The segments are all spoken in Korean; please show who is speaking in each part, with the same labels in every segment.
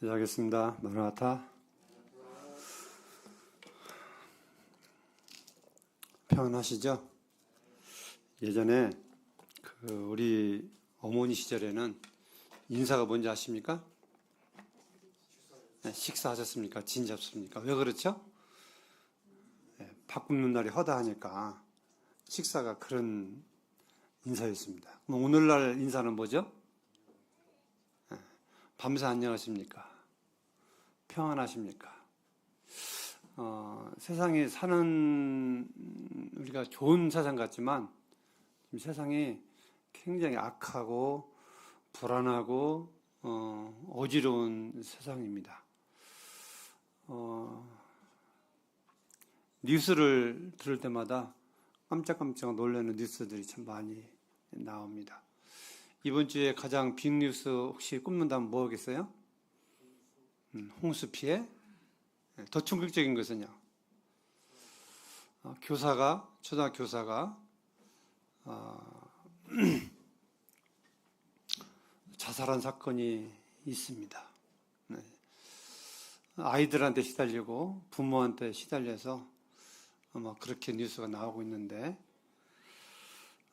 Speaker 1: 시작하겠습니다. 마라나타. 평안하시죠? 예전에 우리 어머니 시절에는 인사가 뭔지 아십니까? 네, 식사하셨습니까? 진 잡습니까? 왜 그렇죠? 네, 밥 굽는 날이 허다하니까 식사가 그런 인사였습니다. 그럼 오늘날 인사는 뭐죠? 네, 밤새 안녕하십니까? 평안하십니까? 세상에 사는 우리가 좋은 세상 같지만 지금 세상이 굉장히 악하고 불안하고 어지러운 세상입니다. 뉴스를 들을 때마다 깜짝깜짝 놀라는 뉴스들이 참 많이 나옵니다. 이번 주에 가장 빅뉴스 혹시 꼽는다면 뭐겠어요? 홍수 피해? 더 충격적인 것은요. 초등학교 교사가 자살한 사건이 있습니다. 네. 아이들한테 시달리고 부모한테 시달려서 그렇게 뉴스가 나오고 있는데,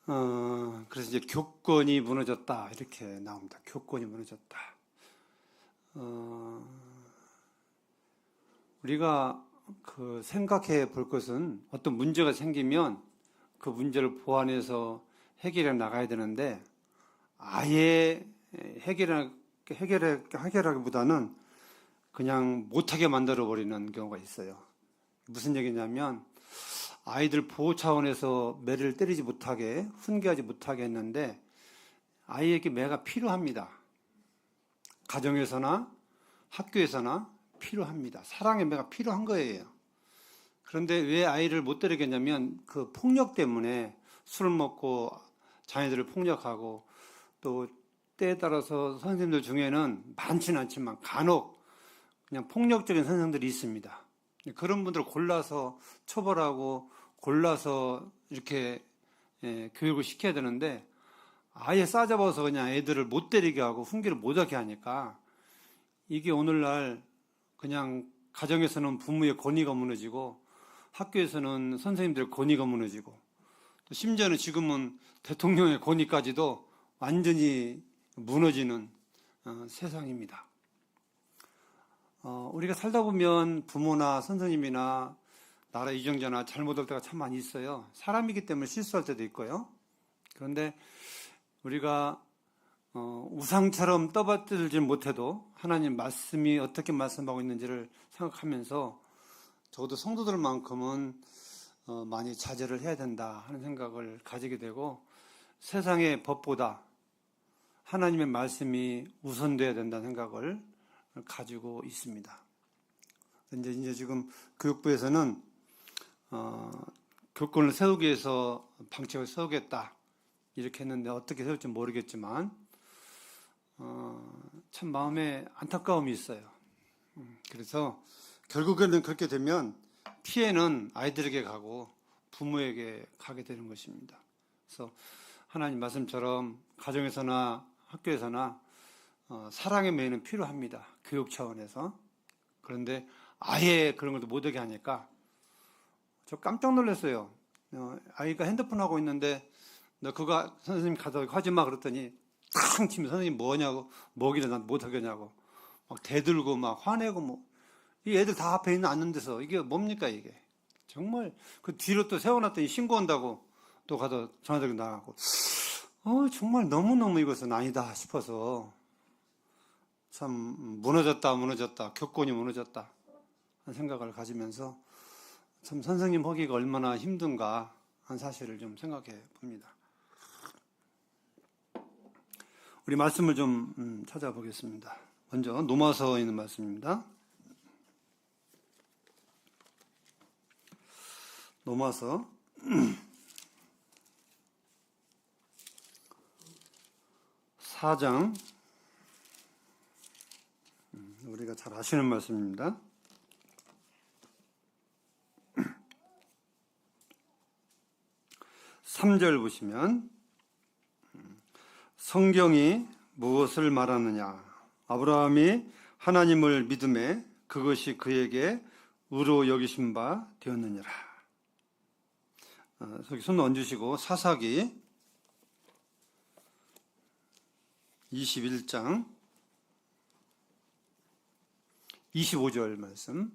Speaker 1: 그래서 이제 교권이 무너졌다 이렇게 나옵니다. 교권이 무너졌다. 우리가 생각해 볼 것은 어떤 문제가 생기면 그 문제를 보완해서 해결해 나가야 되는데, 아예 해결하기보다는 그냥 못하게 만들어버리는 경우가 있어요. 무슨 얘기냐면, 아이들 보호 차원에서 매를 때리지 못하게, 훈계하지 못하게 했는데, 아이에게 매가 필요합니다. 가정에서나 학교에서나 필요합니다. 사랑의 매가 필요한 거예요. 그런데 왜 아이를 못 때리겠냐면 그 폭력 때문에 술을 먹고 자녀들을 폭력하고, 또 때에 따라서 선생님들 중에는 많지는 않지만 간혹 그냥 폭력적인 선생님들이 있습니다. 그런 분들을 골라서 처벌하고 골라서 이렇게 교육을 시켜야 되는데, 아예 싸잡아서 그냥 애들을 못 때리게 하고 훈계를 못 하게 하니까 이게 오늘날 그냥 가정에서는 부모의 권위가 무너지고 학교에서는 선생님들의 권위가 무너지고, 또 심지어는 지금은 대통령의 권위까지도 완전히 무너지는 세상입니다. 우리가 살다 보면 부모나 선생님이나 나라 유정자나 잘못할 때가 참 많이 있어요. 사람이기 때문에 실수할 때도 있고요. 그런데 우리가 우상처럼 떠받들지 못해도 하나님 말씀이 어떻게 말씀하고 있는지를 생각하면서 적어도 성도들만큼은 많이 자제를 해야 된다 하는 생각을 가지게 되고, 세상의 법보다 하나님의 말씀이 우선돼야 된다는 생각을 가지고 있습니다. 이제 지금 교육부에서는 교권을 세우기 위해서 방책을 세우겠다 이렇게 했는데, 어떻게 세울지 모르겠지만 참 마음에 안타까움이 있어요. 그래서 결국에는 그렇게 되면 피해는 아이들에게 가고 부모에게 가게 되는 것입니다. 그래서 하나님 말씀처럼 가정에서나 학교에서나 사랑의 매는 필요합니다. 교육 차원에서. 그런데 아예 그런 것도 못하게 하니까 저 깜짝 놀랐어요. 아이가 핸드폰 하고 있는데 너 그거 선생님 가서 하지 마 그랬더니 탕 치면 선생님 뭐냐고, 뭐기를 난 못하겠냐고 막 대들고 막 화내고 이 애들 다 앞에 앉는 데서 이게 뭡니까 이게. 정말 그 뒤로 또 세워놨더니 신고한다고 또 가서 전화드리고 나가고, 정말 너무너무 이것은 아니다 싶어서 참 무너졌다 교권이 무너졌다 하는 생각을 가지면서 참 선생님 하기가 얼마나 힘든가 하는 사실을 좀 생각해 봅니다. 우리 말씀을 좀 찾아보겠습니다. 먼저 로마서에 있는 말씀입니다. 로마서 4장, 우리가 잘 아시는 말씀입니다. 삼 절 보시면, 성경이 무엇을 말하느냐? 아브라함이 하나님을 믿음에 그것이 그에게 의로 여기신 바 되었느니라. 저기 손 얹으시고 사사기 21장 25절 말씀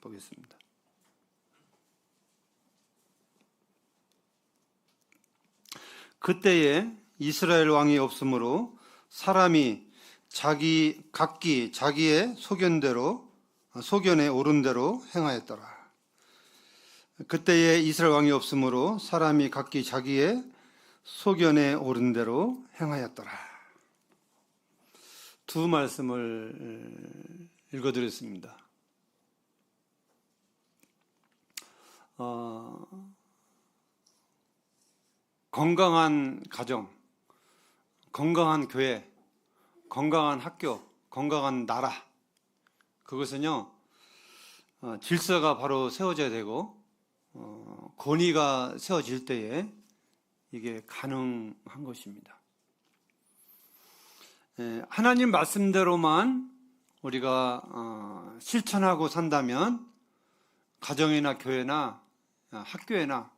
Speaker 1: 보겠습니다. 그때에 이스라엘 왕이 없으므로 사람이 각기 자기의 소견에 오른 대로 행하였더라. 그때에 이스라엘 왕이 없으므로 사람이 각기 자기의 소견에 오른 대로 행하였더라. 두 말씀을 읽어드렸습니다. 건강한 가정, 건강한 교회, 건강한 학교, 건강한 나라, 그것은요 질서가 바로 세워져야 되고 권위가 세워질 때에 이게 가능한 것입니다. 하나님 말씀대로만 우리가 실천하고 산다면 가정이나 교회나 학교에나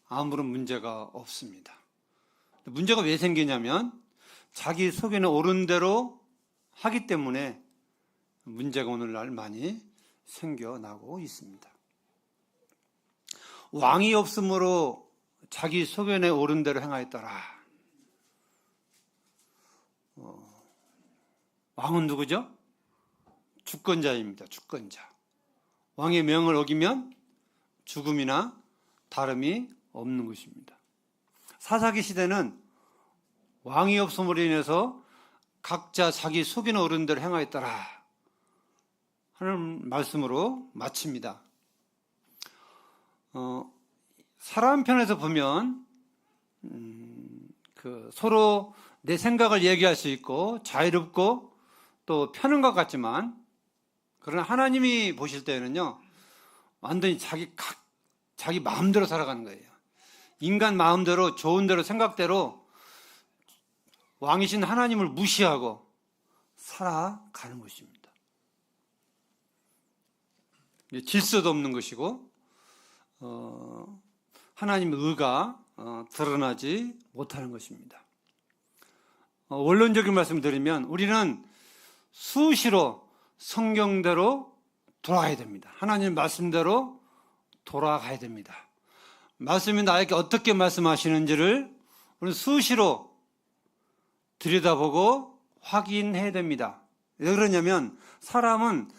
Speaker 1: 아무런 문제가 없습니다. 문제가 왜 생기냐면 자기 속에는 옳은 대로 하기 때문에 문제가 오늘날 많이 생겨나고 있습니다. 왕이 없으므로 자기 소견에 옳은 대로 행하였더라. 왕은 누구죠? 주권자입니다. 주권자. 왕의 명을 어기면 죽음이나 다름이 없는 것입니다. 사사기 시대는 왕이 없음으로 인해서 각자 자기 속에는 옳은 대로 행하였더라 하는 말씀으로 마칩니다. 사람 편에서 보면 서로 내 생각을 얘기할 수 있고 자유롭고 또 편한 것 같지만, 그러나 하나님이 보실 때는요 완전히 자기 마음대로 살아가는 거예요. 인간 마음대로, 좋은 대로, 생각대로 왕이신 하나님을 무시하고 살아가는 것입니다. 질서도 없는 것이고 하나님의 의가 드러나지 못하는 것입니다. 원론적인 말씀을 드리면 우리는 수시로 성경대로 돌아가야 됩니다. 하나님 말씀대로 돌아가야 됩니다. 말씀이 나에게 어떻게 말씀하시는지를 우리는 수시로 들여다보고 확인해야 됩니다. 왜 그러냐면 사람은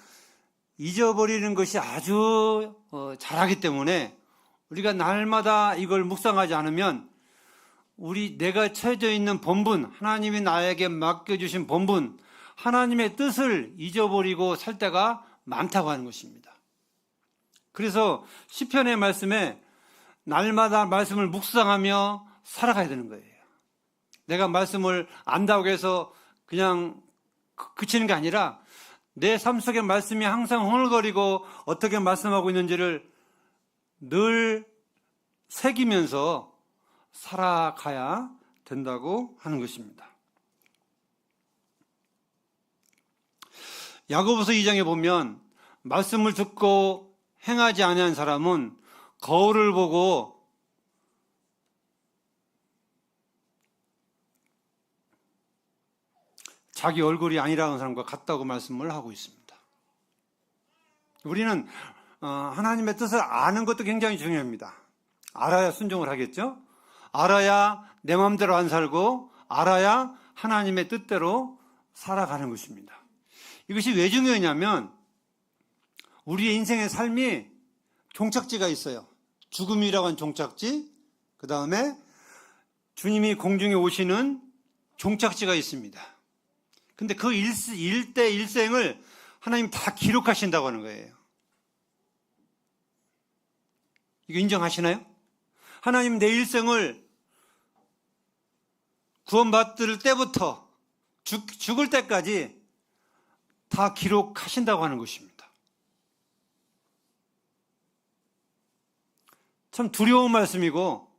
Speaker 1: 잊어버리는 것이 아주 잘하기 때문에 우리가 날마다 이걸 묵상하지 않으면 내가 처해져 있는 본분, 하나님이 나에게 맡겨주신 본분, 하나님의 뜻을 잊어버리고 살 때가 많다고 하는 것입니다. 그래서 시편의 말씀에 날마다 말씀을 묵상하며 살아가야 되는 거예요. 내가 말씀을 안다고 해서 그냥 그치는 게 아니라 내 삶 속에 말씀이 항상 흥얼거리고 어떻게 말씀하고 있는지를 늘 새기면서 살아가야 된다고 하는 것입니다. 야고보서 2장에 보면 말씀을 듣고 행하지 아니한 사람은 거울을 보고 자기 얼굴이 아니라는 사람과 같다고 말씀을 하고 있습니다. 우리는 하나님의 뜻을 아는 것도 굉장히 중요합니다. 알아야 순종을 하겠죠? 알아야 내 마음대로 안 살고 알아야 하나님의 뜻대로 살아가는 것입니다. 이것이 왜 중요하냐면 우리의 인생의 삶이 종착지가 있어요. 죽음이라고 하는 종착지, 그 다음에 주님이 공중에 오시는 종착지가 있습니다. 근데 그 일대 일생을 하나님 다 기록하신다고 하는 거예요. 이거 인정하시나요? 하나님 내 일생을 구원받을 때부터 죽을 때까지 다 기록하신다고 하는 것입니다. 참 두려운 말씀이고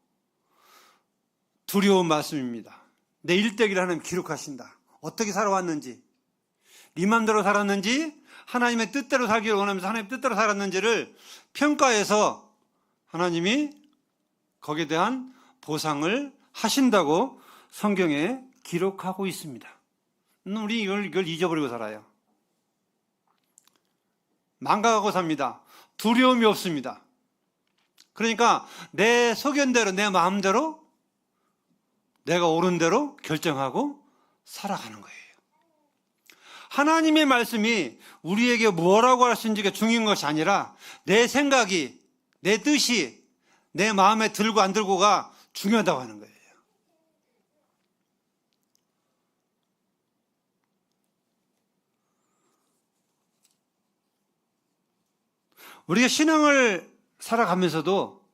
Speaker 1: 두려운 말씀입니다. 내 일대기를 하나님 기록하신다. 어떻게 살아왔는지, 네 맘대로 살았는지 하나님의 뜻대로 살기를 원하면서 하나님의 뜻대로 살았는지를 평가해서 하나님이 거기에 대한 보상을 하신다고 성경에 기록하고 있습니다. 우리 이걸 잊어버리고 살아요. 망각하고 삽니다. 두려움이 없습니다. 그러니까 내 소견대로 내 마음대로 내가 옳은 대로 결정하고 살아가는 거예요. 하나님의 말씀이 우리에게 뭐라고 하시는지가 중요한 것이 아니라 내 생각이, 내 뜻이 내 마음에 들고 안 들고가 중요하다고 하는 거예요. 우리가 신앙을 살아가면서도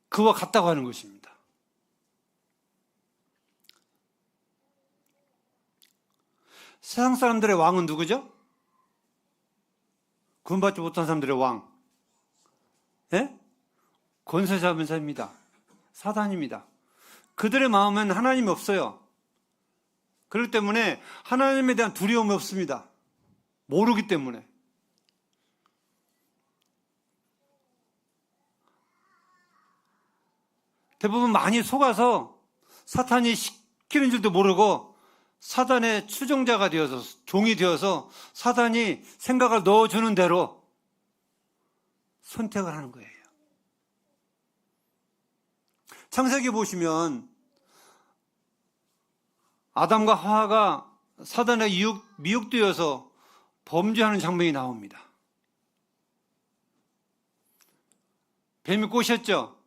Speaker 1: 그와 같다고 하는 것입니다. 세상 사람들의 왕은 누구죠? 구원받지 못한 사람들의 왕. 예? 권세 잡은 자입니다. 사단입니다. 그들의 마음엔 하나님이 없어요. 그렇기 때문에 하나님에 대한 두려움이 없습니다. 모르기 때문에. 대부분 많이 속아서 사탄이 시키는 줄도 모르고 사단의 추종자가 되어서, 종이 되어서 사단이 생각을 넣어주는 대로 선택을 하는 거예요. 창세기 보시면 아담과 하와가 사단의 미혹되어서 범죄하는 장면이 나옵니다. 뱀이 꼬셨죠?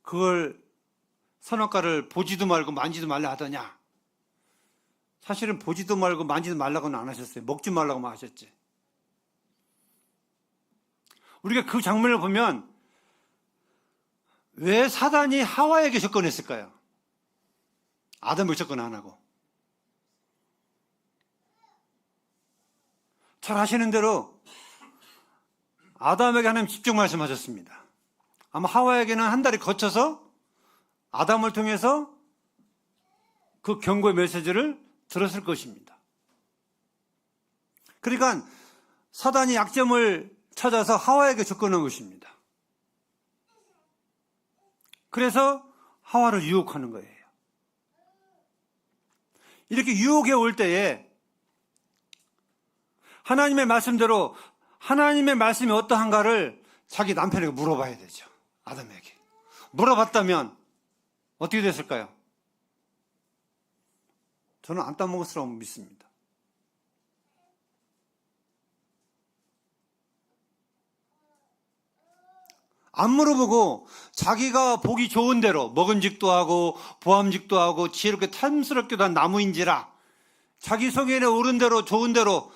Speaker 1: 그걸 선악과를 보지도 말고 만지도 말라 하더냐? 사실은 보지도 말고 만지도 말라고는 안 하셨어요. 먹지 말라고만 하셨지. 우리가 그 장면을 보면 왜 사단이 하와에게 접근했을까요? 아담에게 접근 안 하고. 잘 아시는 대로 아담에게 하나님 직접 말씀하셨습니다. 아마 하와에게는 한 달이 거쳐서 아담을 통해서 그 경고의 메시지를 들었을 것입니다. 그러니까 사단이 약점을 찾아서 하와에게 접근한 것입니다. 그래서 하와를 유혹하는 거예요. 이렇게 유혹해 올 때에 하나님의 말씀대로 하나님의 말씀이 어떠한가를 자기 남편에게 물어봐야 되죠. 아담에게. 물어봤다면 어떻게 됐을까요? 저는 안 따먹었으라고 믿습니다. 안 물어보고 자기가 보기 좋은 대로 먹은직도 하고 보암직도 하고 지혜롭게 탐스럽게도 한 나무인지라 자기 성향에 옳은 대로 좋은 대로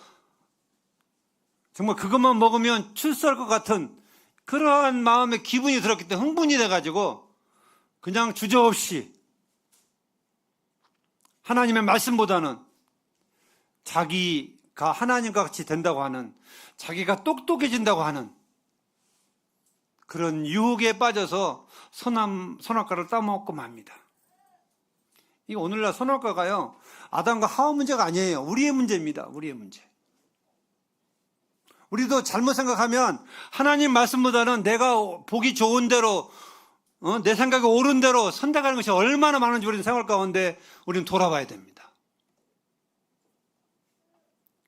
Speaker 1: 정말 그것만 먹으면 출세할 것 같은 그러한 마음의 기분이 들었기 때문에 흥분이 돼가지고 그냥 주저없이 하나님의 말씀보다는 자기가 하나님과 같이 된다고 하는 자기가 똑똑해진다고 하는 그런 유혹에 빠져서 선악과를 따먹고 맙니다. 이거 오늘날 선악과가요 아담과 하와 문제가 아니에요. 우리의 문제입니다. 우리의 문제. 우리도 잘못 생각하면 하나님 말씀보다는 내가 보기 좋은 대로 내 생각이 옳은 대로 선택하는 것이 얼마나 많은지 우리는 생활 가운데 우리는 돌아봐야 됩니다.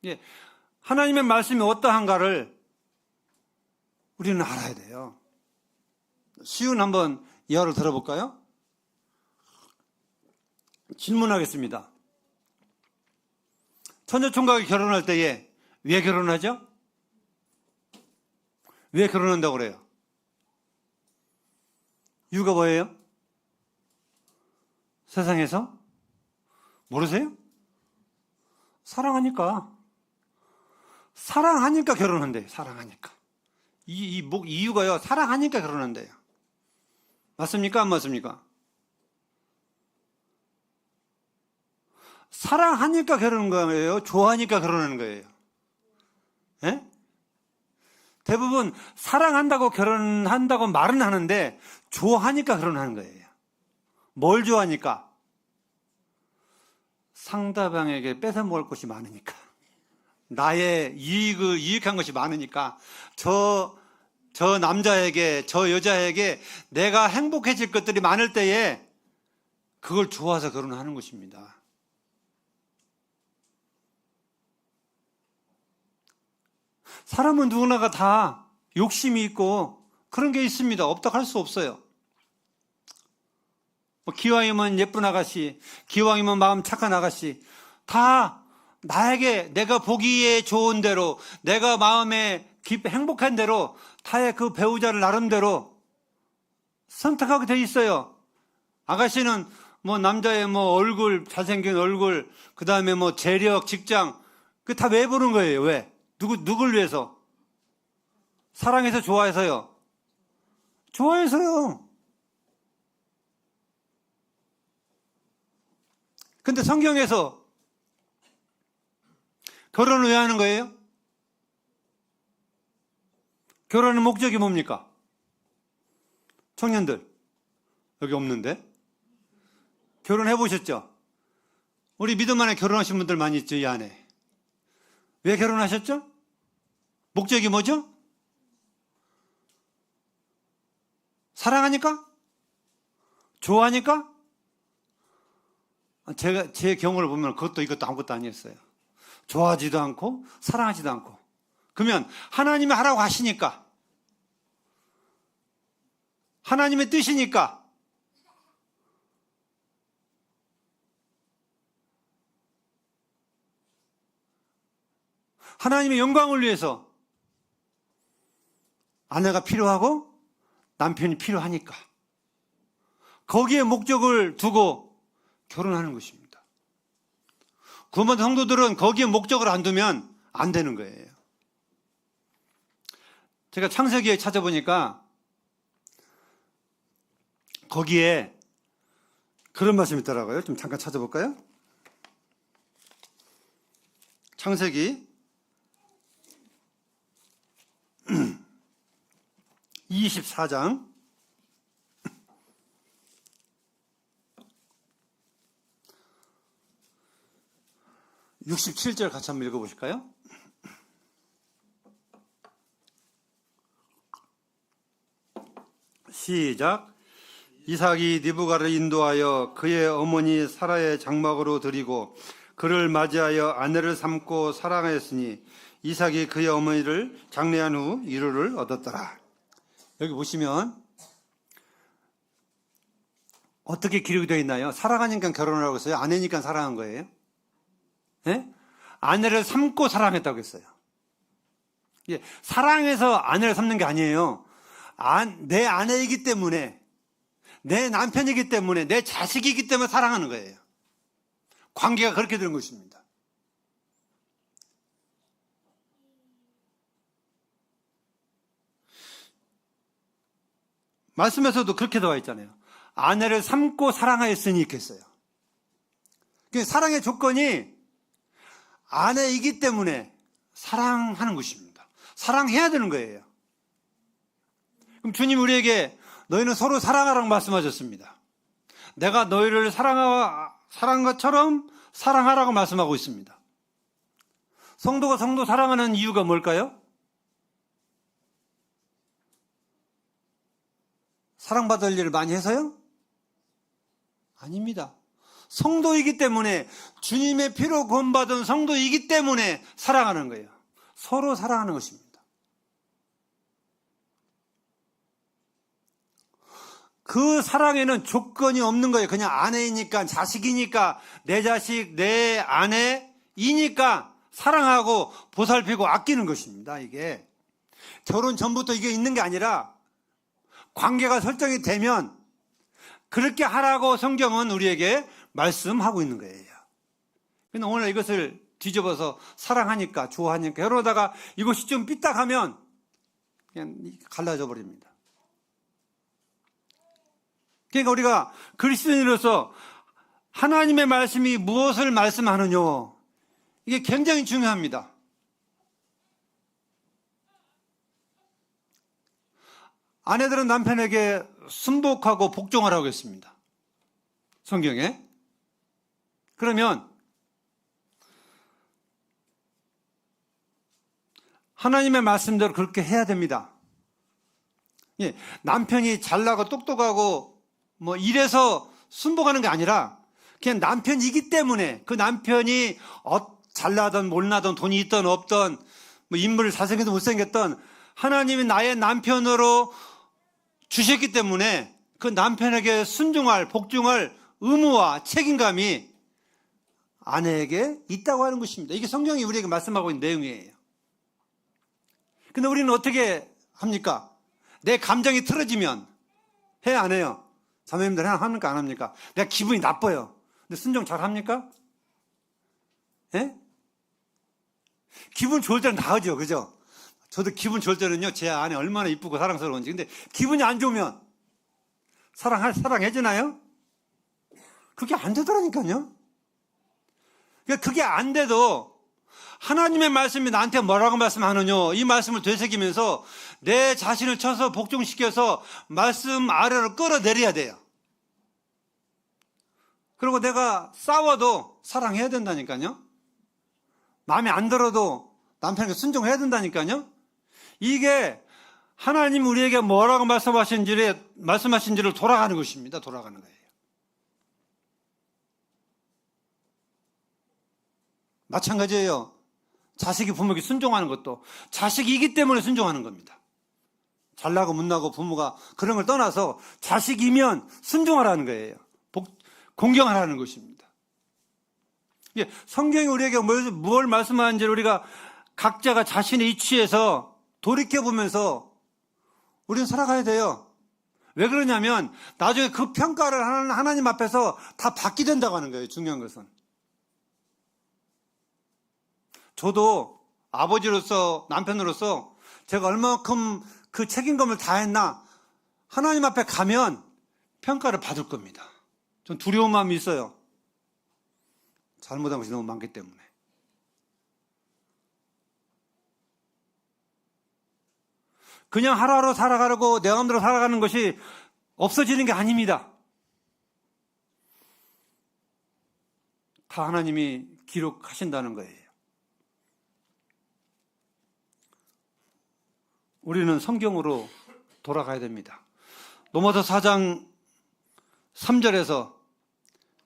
Speaker 1: 예, 하나님의 말씀이 어떠한가를 우리는 알아야 돼요. 쉬운 한번 예화를 들어볼까요? 질문하겠습니다. 처녀총각이 결혼할 때에 왜 결혼하죠? 왜 결혼한다고 그래요? 이유가 뭐예요? 세상에서? 모르세요? 사랑하니까. 사랑하니까 결혼한대요. 사랑하니까. 이유가요. 사랑하니까 결혼한대요. 맞습니까? 안 맞습니까? 사랑하니까 결혼하는 거예요? 좋아하니까 결혼하는 거예요? 예? 대부분 사랑한다고 결혼한다고 말은 하는데 좋아하니까 결혼하는 거예요. 뭘 좋아하니까? 상대방에게 뺏어 먹을 것이 많으니까, 나의 유익한 것이 많으니까, 저 남자에게, 저 여자에게 내가 행복해질 것들이 많을 때에 그걸 좋아서 결혼하는 것입니다. 사람은 누구나가 다 욕심이 있고 그런 게 있습니다. 없다고 할 수 없어요. 기왕이면 예쁜 아가씨, 기왕이면 마음 착한 아가씨, 다 나에게 내가 보기에 좋은 대로, 내가 마음에 행복한 대로 타의 그 배우자를 나름대로 선택하게 돼 있어요. 아가씨는 남자의 얼굴, 잘생긴 얼굴, 그 다음에 재력, 직장, 그 다 왜 보는 거예요? 왜? 누굴 위해서? 사랑해서 좋아해서요? 좋아해서요. 근데 성경에서 결혼을 왜 하는 거예요? 결혼의 목적이 뭡니까? 청년들, 여기 없는데? 결혼해 보셨죠? 우리 믿음 안에 결혼하신 분들 많이 있죠, 이 안에. 왜 결혼하셨죠? 목적이 뭐죠? 사랑하니까? 좋아하니까? 제 경우를 보면 그것도 이것도 아무것도 아니었어요. 좋아하지도 않고 사랑하지도 않고. 그러면 하나님이 하라고 하시니까, 하나님의 뜻이니까, 하나님의 영광을 위해서 아내가 필요하고 남편이 필요하니까 거기에 목적을 두고 결혼하는 것입니다. 구원받은 성도들은 거기에 목적을 안 두면 안 되는 거예요. 제가 창세기에 찾아보니까 거기에 그런 말씀이 있더라고요. 좀 잠깐 찾아볼까요? 창세기 24장 67절 같이 한번 읽어보실까요? 시작. 이삭이 리브가를 인도하여 그의 어머니 사라의 장막으로 들이고 그를 맞이하여 아내를 삼고 사랑하였으니 이삭이 그의 어머니를 장례한 후 이루를 얻었더라. 여기 보시면 어떻게 기록이 되어 있나요? 사랑하니까 결혼을 하고 있어요? 아내니까 사랑한 거예요? 네? 아내를 삼고 사랑했다고 했어요. 예, 사랑해서 아내를 삼는 게 아니에요. 내 아내이기 때문에, 내 남편이기 때문에, 내 자식이기 때문에 사랑하는 거예요. 관계가 그렇게 되는 것입니다. 말씀에서도 그렇게 나와 있잖아요. 아내를 삼고 사랑하였으니 있겠어요. 사랑의 조건이 아내이기 때문에 사랑하는 것입니다. 사랑해야 되는 거예요. 그럼 주님 우리에게 너희는 서로 사랑하라고 말씀하셨습니다. 내가 너희를 사랑한 것처럼 사랑하라고 말씀하고 있습니다. 성도가 성도 사랑하는 이유가 뭘까요? 사랑받을 일을 많이 해서요? 아닙니다. 성도이기 때문에, 주님의 피로 구원받은 성도이기 때문에 사랑하는 거예요. 서로 사랑하는 것입니다. 그 사랑에는 조건이 없는 거예요. 그냥 아내이니까, 자식이니까, 내 자식, 내 아내이니까 사랑하고 보살피고 아끼는 것입니다. 이게 결혼 전부터 이게 있는 게 아니라 관계가 설정이 되면 그렇게 하라고 성경은 우리에게 말씀하고 있는 거예요. 근데 오늘 이것을 뒤집어서 사랑하니까, 좋아하니까, 그러다가 이것이 좀 삐딱하면 그냥 갈라져 버립니다. 그러니까 우리가 그리스도인으로서 하나님의 말씀이 무엇을 말씀하느냐, 이게 굉장히 중요합니다. 아내들은 남편에게 순복하고 복종하라고 했습니다. 성경에. 그러면 하나님의 말씀대로 그렇게 해야 됩니다. 예, 남편이 잘나고 똑똑하고 뭐 이래서 순복하는 게 아니라 그냥 남편이기 때문에 그 남편이 잘나든 못나든 돈이 있든 없든 뭐 인물 잘생기든 못생겼든 하나님이 나의 남편으로 주셨기 때문에 그 남편에게 순종할 복종할 의무와 책임감이 아내에게 있다고 하는 것입니다. 이게 성경이 우리에게 말씀하고 있는 내용이에요. 근데 우리는 어떻게 합니까? 내 감정이 틀어지면 해 안 해요? 자매님들 합니까 안 합니까? 내가 기분이 나빠요. 근데 순종 잘 합니까? 예? 기분 좋을 때는 다 하죠. 그죠? 저도 기분 좋을 때는요, 제 아내 얼마나 이쁘고 사랑스러운지. 근데 기분이 안 좋으면 사랑해주나요? 그게 안 되더라니까요. 그러니까 그게 안 돼도 하나님의 말씀이 나한테 뭐라고 말씀하느냐, 이 말씀을 되새기면서 내 자신을 쳐서 복종시켜서 말씀 아래로 끌어내려야 돼요. 그리고 내가 싸워도 사랑해야 된다니까요. 마음에 안 들어도 남편에게 순종해야 된다니까요. 이게 하나님 우리에게 뭐라고 말씀하신지를 돌아가는 것입니다. 돌아가는 거예요. 마찬가지예요. 자식이 부모에게 순종하는 것도 자식이기 때문에 순종하는 겁니다. 잘나고 못나고 부모가 그런 걸 떠나서 자식이면 순종하라는 거예요. 공경하라는 것입니다. 성경이 우리에게 뭘 말씀하는지를 우리가 각자가 자신의 이치에서 돌이켜보면서 우리는 살아가야 돼요. 왜 그러냐면 나중에 그 평가를 하나님 앞에서 다 받게 된다고 하는 거예요. 중요한 것은. 저도 아버지로서 남편으로서 제가 얼마큼 그 책임감을 다했나 하나님 앞에 가면 평가를 받을 겁니다. 전 두려운 마음이 있어요. 잘못한 것이 너무 많기 때문에. 그냥 하루하루 살아가려고 내 마음대로 살아가는 것이 없어지는 게 아닙니다. 다 하나님이 기록하신다는 거예요. 우리는 성경으로 돌아가야 됩니다. 로마서 4장 3절에서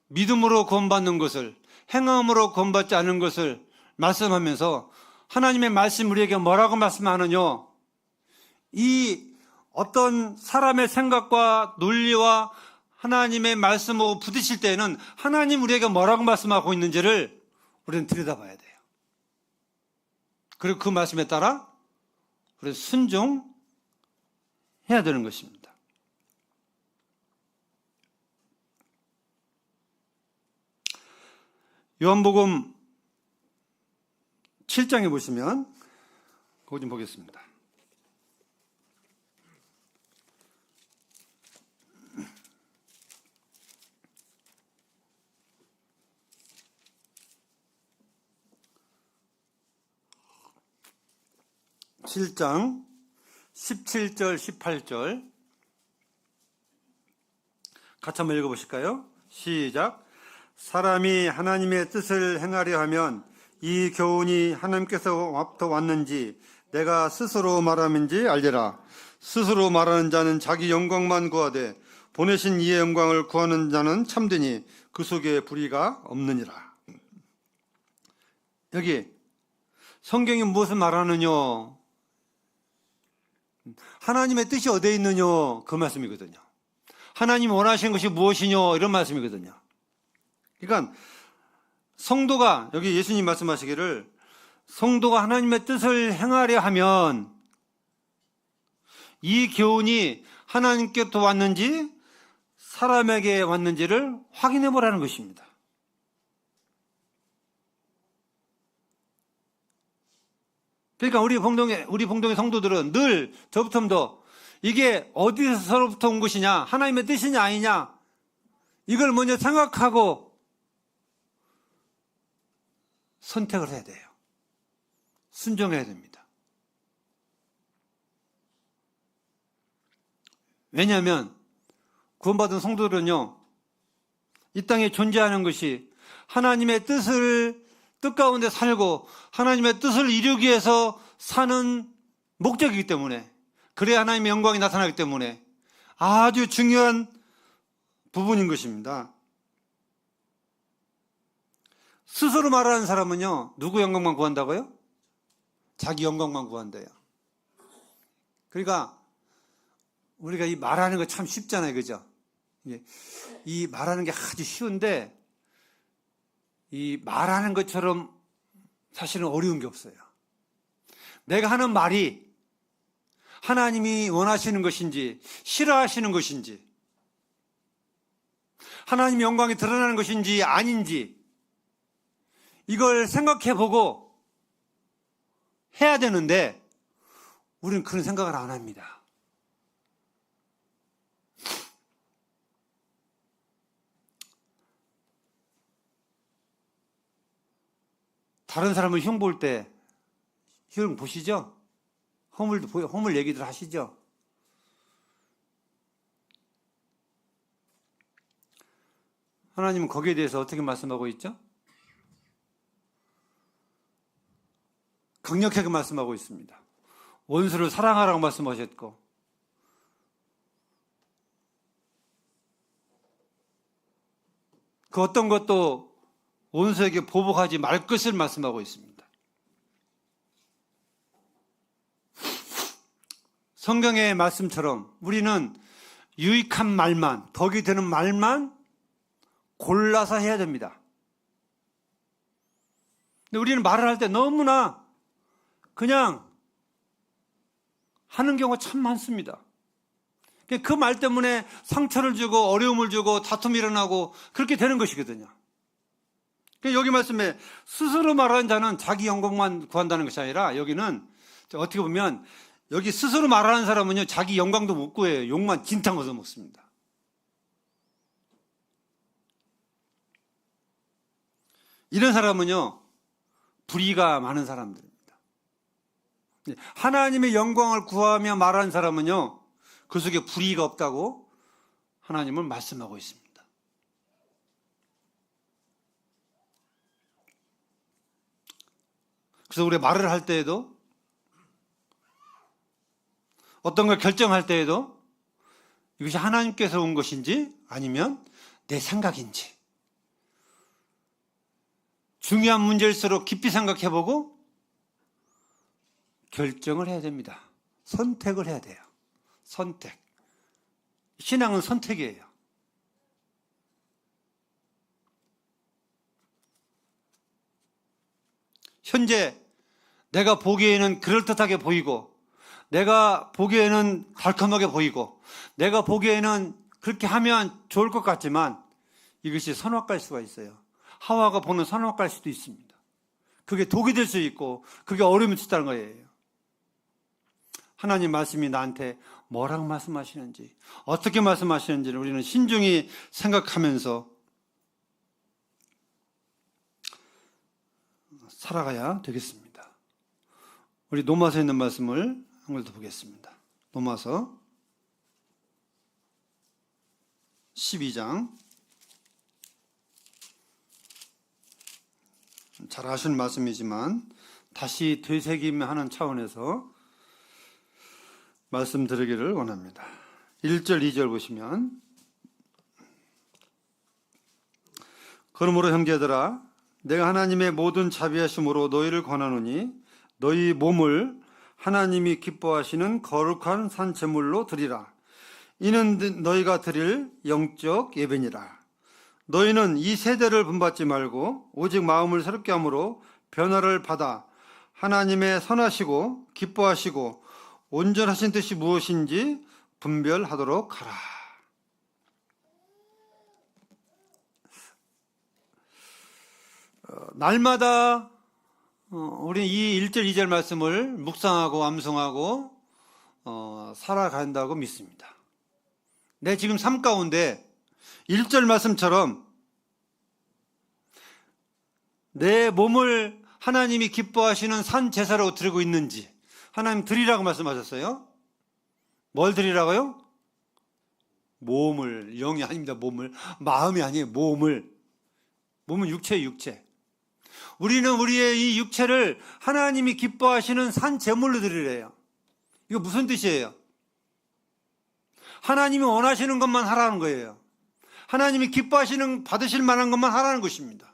Speaker 1: 믿음으로 구원받는 것을 행함으로 구원받지 않은 것을 말씀하면서 하나님의 말씀 우리에게 뭐라고 말씀하느냐, 이 어떤 사람의 생각과 논리와 하나님의 말씀하고 부딪힐 때에는 하나님 우리에게 뭐라고 말씀하고 있는지를 우리는 들여다봐야 돼요. 그리고 그 말씀에 따라 우리는 순종해야 되는 것입니다. 요한복음 7장에 보시면 그거 좀 보겠습니다. (7장) 17절 18절 같이 한번 읽어보실까요? 시작. 사람이 하나님의 뜻을 행하려 하면 이 교훈이 하나님께서부터 왔는지 내가 스스로 말함인지 알리라. 스스로 말하는 자는 자기 영광만 구하되 보내신 이의 영광을 구하는 자는 참되니 그 속에 불의가 없느니라. 여기 성경이 무엇을 말하느냐, 하나님의 뜻이 어디에 있느냐, 그 말씀이거든요. 하나님이 원하시는 것이 무엇이냐, 이런 말씀이거든요. 그러니까 성도가, 여기 예수님 말씀하시기를 성도가 하나님의 뜻을 행하려 하면 이 교훈이 하나님께부터 왔는지 사람에게 왔는지를 확인해 보라는 것입니다. 그러니까 우리 봉동의 성도들은 늘 저부터도 이게 어디서부터 온 것이냐, 하나님의 뜻이냐 아니냐, 이걸 먼저 생각하고 선택을 해야 돼요. 순종해야 됩니다. 왜냐하면 구원받은 성도들은요, 이 땅에 존재하는 것이 하나님의 뜻 가운데 살고 하나님의 뜻을 이루기 위해서 사는 목적이기 때문에, 그래야 하나님의 영광이 나타나기 때문에 아주 중요한 부분인 것입니다. 스스로 말하는 사람은요, 누구 영광만 구한다고요? 자기 영광만 구한대요. 그러니까 우리가 이 말하는 거 참 쉽잖아요, 그죠? 이 말하는 게 아주 쉬운데, 이 말하는 것처럼 사실은 어려운 게 없어요. 내가 하는 말이 하나님이 원하시는 것인지 싫어하시는 것인지, 하나님의 영광이 드러나는 것인지 아닌지, 이걸 생각해보고 해야 되는데 우리는 그런 생각을 안 합니다. 다른 사람을 흉 볼 때 흉 보시죠? 허물 얘기들 하시죠? 하나님은 거기에 대해서 어떻게 말씀하고 있죠? 강력하게 말씀하고 있습니다. 원수를 사랑하라고 말씀하셨고, 그 어떤 것도 원수에게 보복하지 말 것을 말씀하고 있습니다. 성경의 말씀처럼 우리는 유익한 말만, 덕이 되는 말만 골라서 해야 됩니다. 근데 우리는 말을 할 때 너무나 그냥 하는 경우가 참 많습니다. 그 말 때문에 상처를 주고 어려움을 주고 다툼이 일어나고 그렇게 되는 것이거든요. 여기 말씀에 스스로 말하는 자는 자기 영광만 구한다는 것이 아니라, 여기는 어떻게 보면 여기 스스로 말하는 사람은요, 자기 영광도 못 구해요. 욕만 진탕 얻어먹습니다. 이런 사람은요, 불의가 많은 사람들입니다. 하나님의 영광을 구하며 말하는 사람은요, 그 속에 불의가 없다고 하나님은 말씀하고 있습니다. 그래서 우리가 말을 할 때에도, 어떤 걸 결정할 때에도 이것이 하나님께서 온 것인지 아니면 내 생각인지, 중요한 문제일수록 깊이 생각해보고 결정을 해야 됩니다. 선택을 해야 돼요. 선택. 신앙은 선택이에요. 현재 내가 보기에는 그럴듯하게 보이고, 내가 보기에는 달콤하게 보이고, 내가 보기에는 그렇게 하면 좋을 것 같지만 이것이 선악과일 수가 있어요. 하와가 보는 선악과일 수도 있습니다. 그게 독이 될 수 있고 그게 어려움이 있다는 거예요. 하나님 말씀이 나한테 뭐라고 말씀하시는지, 어떻게 말씀하시는지를 우리는 신중히 생각하면서 살아가야 되겠습니다. 우리 로마서에 있는 말씀을 한 번 더 보겠습니다. 로마서 12장. 잘 아시는 말씀이지만 다시 되새김하는 차원에서 말씀드리기를 원합니다. 1절, 2절 보시면, 그러므로 형제들아, 내가 하나님의 모든 자비하심으로 너희를 권하노니 너희 몸을 하나님이 기뻐하시는 거룩한 산 제물로 드리라. 이는 너희가 드릴 영적 예배니라. 너희는 이 세대를 본받지 말고 오직 마음을 새롭게 함으로 변화를 받아 하나님의 선하시고 기뻐하시고 온전하신 뜻이 무엇인지 분별하도록 하라. 날마다 우리 이 1절, 2절 말씀을 묵상하고 암송하고 살아간다고 믿습니다. 내 지금 삶 가운데 1절 말씀처럼 내 몸을 하나님이 기뻐하시는 산 제사로 드리고 있는지, 하나님 드리라고 말씀하셨어요. 뭘 드리라고요? 몸을, 영이 아닙니다. 몸을, 마음이 아니에요. 몸을. 몸은 육체예요, 육체. 우리는 우리의 이 육체를 하나님이 기뻐하시는 산 제물로 드리래요. 이거 무슨 뜻이에요? 하나님이 원하시는 것만 하라는 거예요. 하나님이 기뻐하시는, 받으실 만한 것만 하라는 것입니다.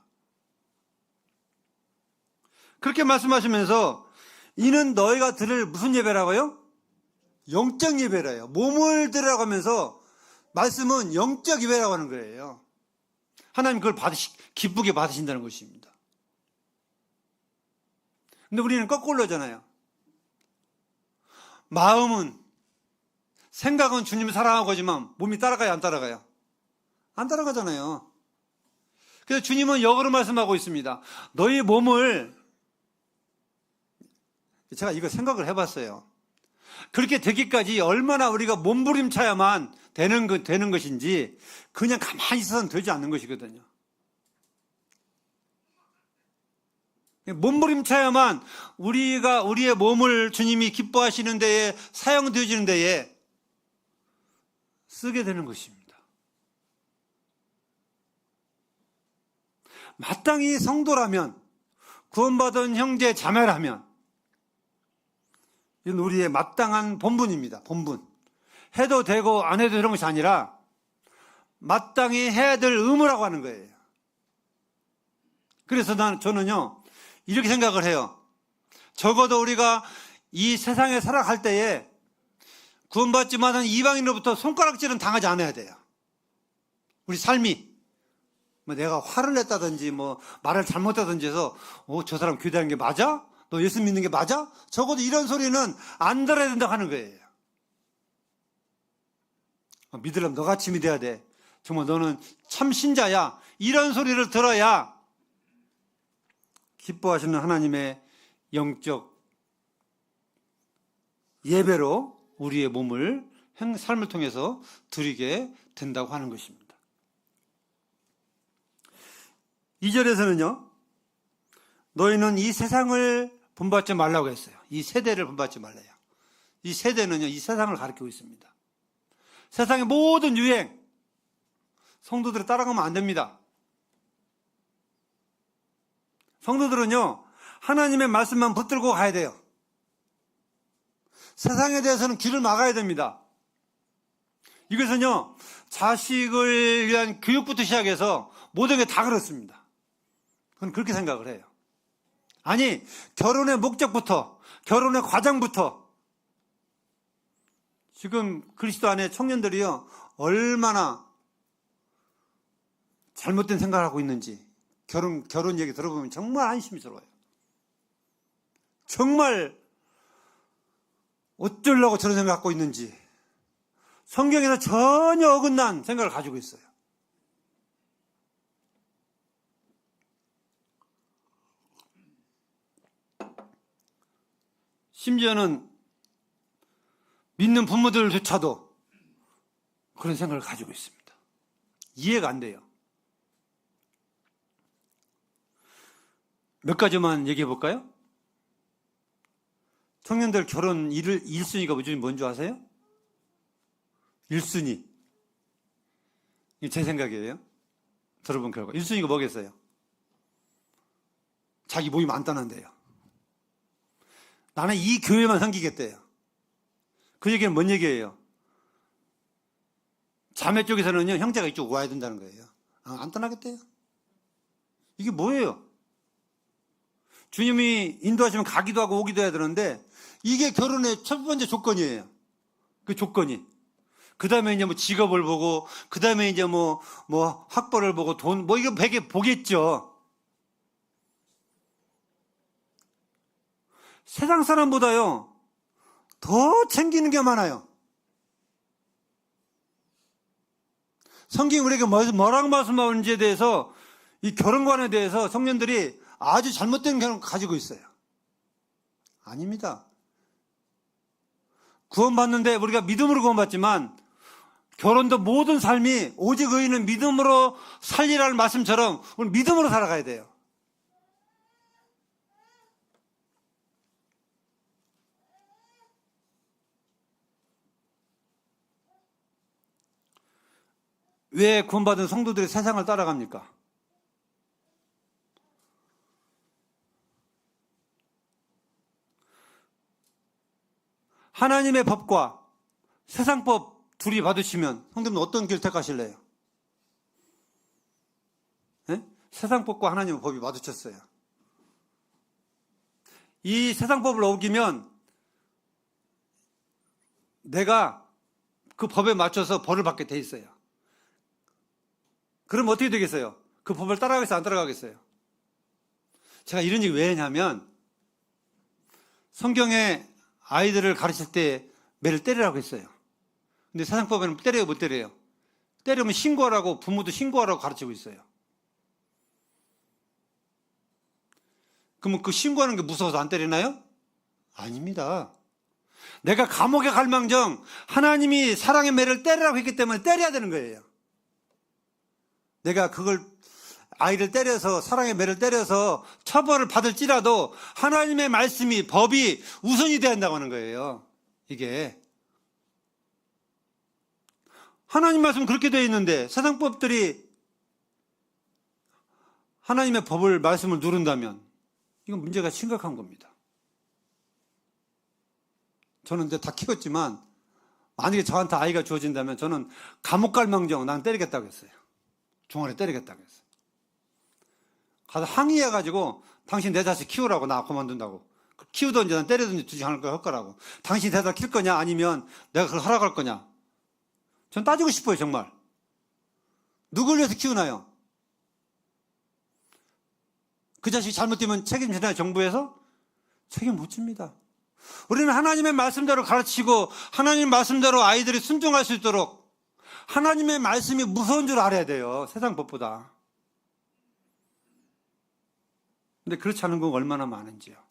Speaker 1: 그렇게 말씀하시면서 이는 너희가 드릴 무슨 예배라고요? 영적 예배래요. 몸을 드리라고 하면서 말씀은 영적 예배라고 하는 거예요. 하나님 그걸 기쁘게 받으신다는 것입니다. 근데 우리는 거꾸로잖아요. 마음은, 생각은 주님을 사랑하고 하지만 몸이 따라가요, 안 따라가요? 안 따라가잖아요. 그래서 주님은 역으로 말씀하고 있습니다. 너희 몸을, 제가 이거 생각을 해봤어요. 그렇게 되기까지 얼마나 우리가 몸부림쳐야만 되는 것인지 그냥 가만히 있어서는 되지 않는 것이거든요. 몸부림쳐야만 우리의 몸을 주님이 기뻐하시는 데에, 사용되어지는 데에 쓰게 되는 것입니다. 마땅히 성도라면, 구원받은 형제 자매라면 이건 우리의 마땅한 본분입니다. 본분. 해도 되고 안 해도 이런 것이 아니라 마땅히 해야 될 의무라고 하는 거예요. 그래서 저는요 이렇게 생각을 해요. 적어도 우리가 이 세상에 살아갈 때에 구원받지 못한 이방인으로부터 손가락질은 당하지 않아야 돼요. 우리 삶이 내가 화를 냈다든지 말을 잘못하든지 해서 저 사람 교대하는 게 맞아? 너 예수 믿는 게 맞아? 적어도 이런 소리는 안 들어야 된다고 하는 거예요. 믿으려면 너같이 믿어야 돼. 정말 너는 참 신자야. 이런 소리를 들어야 기뻐하시는 하나님의 영적 예배로 우리의 몸을 삶을 통해서 드리게 된다고 하는 것입니다. 2절에서는요. 너희는 이 세상을 본받지 말라고 했어요. 이 세대를 본받지 말래요. 이 세대는요. 이 세상을 가리키고 있습니다. 세상의 모든 유행, 성도들이 따라가면 안 됩니다. 성도들은요. 하나님의 말씀만 붙들고 가야 돼요. 세상에 대해서는 길을 막아야 됩니다. 이것은요. 자식을 위한 교육부터 시작해서 모든 게 다 그렇습니다. 저는 그렇게 생각을 해요. 아니, 결혼의 목적부터, 결혼의 과정부터 지금 그리스도 안에 청년들이요 얼마나 잘못된 생각을 하고 있는지 결혼 얘기 들어보면 정말 안심스러워요. 정말 어쩌려고 저런 생각 갖고 있는지 성경에서 전혀 어긋난 생각을 가지고 있어요. 심지어는 믿는 부모들조차도 그런 생각을 가지고 있습니다. 이해가 안 돼요. 몇 가지만 얘기해 볼까요? 청년들 결혼 1순위가 뭔지 아세요? 1순위. 이게 제 생각이에요. 들어본 결과. 1순위가 뭐겠어요? 자기 몸이 많다는데요. 나는 이 교회만 섬기겠대요. 그 얘기는 뭔 얘기예요? 자매 쪽에서는요, 형제가 이쪽 와야 된다는 거예요. 안 떠나겠대요. 이게 뭐예요? 주님이 인도하시면 가기도 하고 오기도 해야 되는데, 이게 결혼의 첫 번째 조건이에요. 그 조건이. 그 다음에 이제 직업을 보고, 그 다음에 이제 학벌을 보고, 돈, 이거 보겠죠. 세상 사람보다요, 더 챙기는 게 많아요. 성경이 우리에게 뭐라고 말씀하는지에 대해서, 이 결혼관에 대해서 청년들이 아주 잘못된 결혼을 가지고 있어요. 아닙니다. 구원받는데 우리가 믿음으로 구원받지만, 결혼도 모든 삶이 오직 의인은 믿음으로 살리라는 말씀처럼 우리 믿음으로 살아가야 돼요. 왜 구원받은 성도들이 세상을 따라갑니까? 하나님의 법과 세상 법 둘이 받으시면 성도님은 어떤 길 택하실래요? 네? 세상 법과 하나님의 법이 마주쳤어요. 이 세상 법을 어기면 내가 그 법에 맞춰서 벌을 받게 돼 있어요. 그럼 어떻게 되겠어요? 그 법을 따라가겠어요? 안 따라가겠어요? 제가 이런 얘기 왜 했냐면 성경에 아이들을 가르칠 때 매를 때리라고 했어요. 근데 세상법에는 때려요, 못 때려요? 때리면 신고하라고, 부모도 신고하라고 가르치고 있어요. 그러면 그 신고하는 게 무서워서 안 때리나요? 아닙니다. 내가 감옥에 갈 망정 하나님이 사랑의 매를 때리라고 했기 때문에 때려야 되는 거예요. 내가 그걸 아이를 때려서 사랑의 매를 때려서 처벌을 받을지라도 하나님의 말씀이 법이 우선이 돼야 한다고 하는 거예요. 이게 하나님 말씀은 그렇게 되어 있는데 세상 법들이 하나님의 법을 말씀을 누른다면 이건 문제가 심각한 겁니다. 저는 이제 다 키웠지만 만약에 저한테 아이가 주어진다면 저는 감옥 갈 망정 난 때리겠다고 했어요. 중간에 때리겠다고 했어요. 가서 항의해가지고 당신 내 자식 키우라고 나 그만둔다고. 키우든지 난 때리든지 두지 않을 거야 할 거라고. 당신 대다 킬 거냐 아니면 내가 그걸 허락할 거냐. 전 따지고 싶어요 정말. 누굴 위해서 키우나요? 그 자식이 잘못되면 책임지나요 정부에서? 책임 못 집니다. 우리는 하나님의 말씀대로 가르치고 하나님 말씀대로 아이들이 순종할 수 있도록 하나님의 말씀이 무서운 줄 알아야 돼요. 세상 법보다. 근데 그렇지 않은 건 얼마나 많은지요.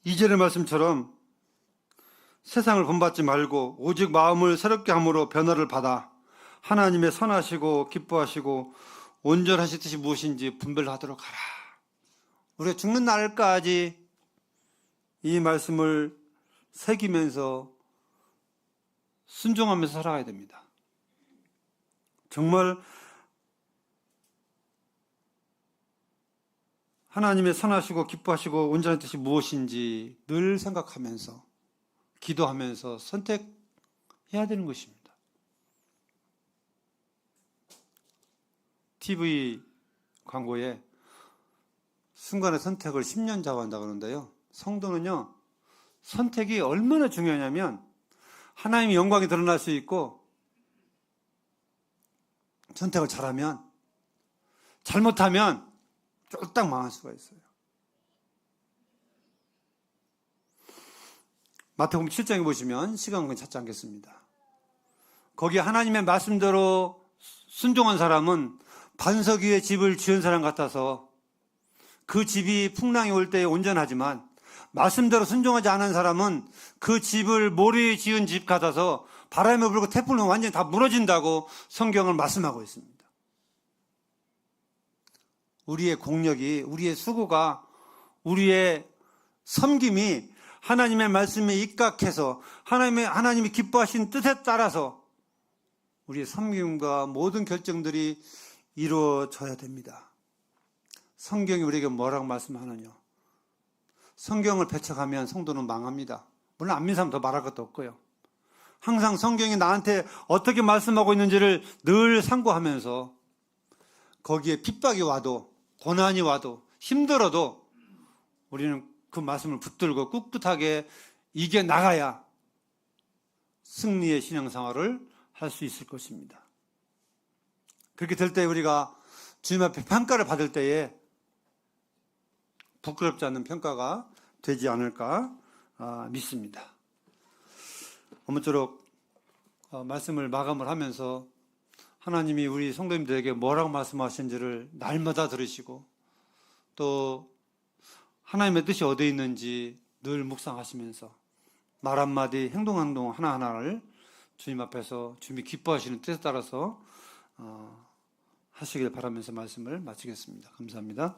Speaker 1: 이절의 말씀처럼 세상을 본받지 말고 오직 마음을 새롭게 함으로 변화를 받아 하나님의 선하시고 기뻐하시고 온전하신 뜻이 무엇인지 분별하도록 하라. 우리가 죽는 날까지 이 말씀을 새기면서 순종하면서 살아가야 됩니다. 정말 하나님의 선하시고 기뻐하시고 온전한 뜻이 무엇인지 늘 생각하면서 기도하면서 선택해야 되는 것입니다. TV 광고에 순간의 선택을 10년 좌우한다고 하는데요. 성도는요, 선택이 얼마나 중요하냐면 하나님의 영광이 드러날 수 있고 선택을 잘하면 잘못하면 쫄딱 망할 수가 있어요. 마태복음 7장에 보시면 시간은 찾지 않겠습니다. 거기 하나님의 말씀대로 순종한 사람은 반석 위에 집을 지은 사람 같아서 그 집이 풍랑이 올 때에 온전하지만 말씀대로 순종하지 않은 사람은 그 집을 모래에 지은 집 같아서 바람에 불고 태풍은 완전히 다 무너진다고 성경을 말씀하고 있습니다. 우리의 공력이, 우리의 수고가, 우리의 섬김이 하나님의 말씀에 입각해서 하나님이 기뻐하신 뜻에 따라서 우리의 섬김과 모든 결정들이 이루어져야 됩니다. 성경이 우리에게 뭐라고 말씀하느냐? 성경을 배척하면 성도는 망합니다. 물론 안 믿는 사람 더 말할 것도 없고요. 항상 성경이 나한테 어떻게 말씀하고 있는지를 늘 상고하면서 거기에 핍박이 와도 고난이 와도 힘들어도 우리는 그 말씀을 붙들고 꿋꿋하게 이겨나가야 승리의 신앙생활을 할 수 있을 것입니다. 그렇게 될 때 우리가 주님 앞에 평가를 받을 때에 부끄럽지 않은 평가가 되지 않을까 믿습니다. 아무쪼록 말씀을 마감을 하면서 하나님이 우리 성도님들에게 뭐라고 말씀하시는지를 날마다 들으시고 또 하나님의 뜻이 어디에 있는지 늘 묵상하시면서 말 한마디 행동 하나하나를 주님 앞에서 주님이 기뻐하시는 뜻에 따라서 하시길 바라면서 말씀을 마치겠습니다. 감사합니다.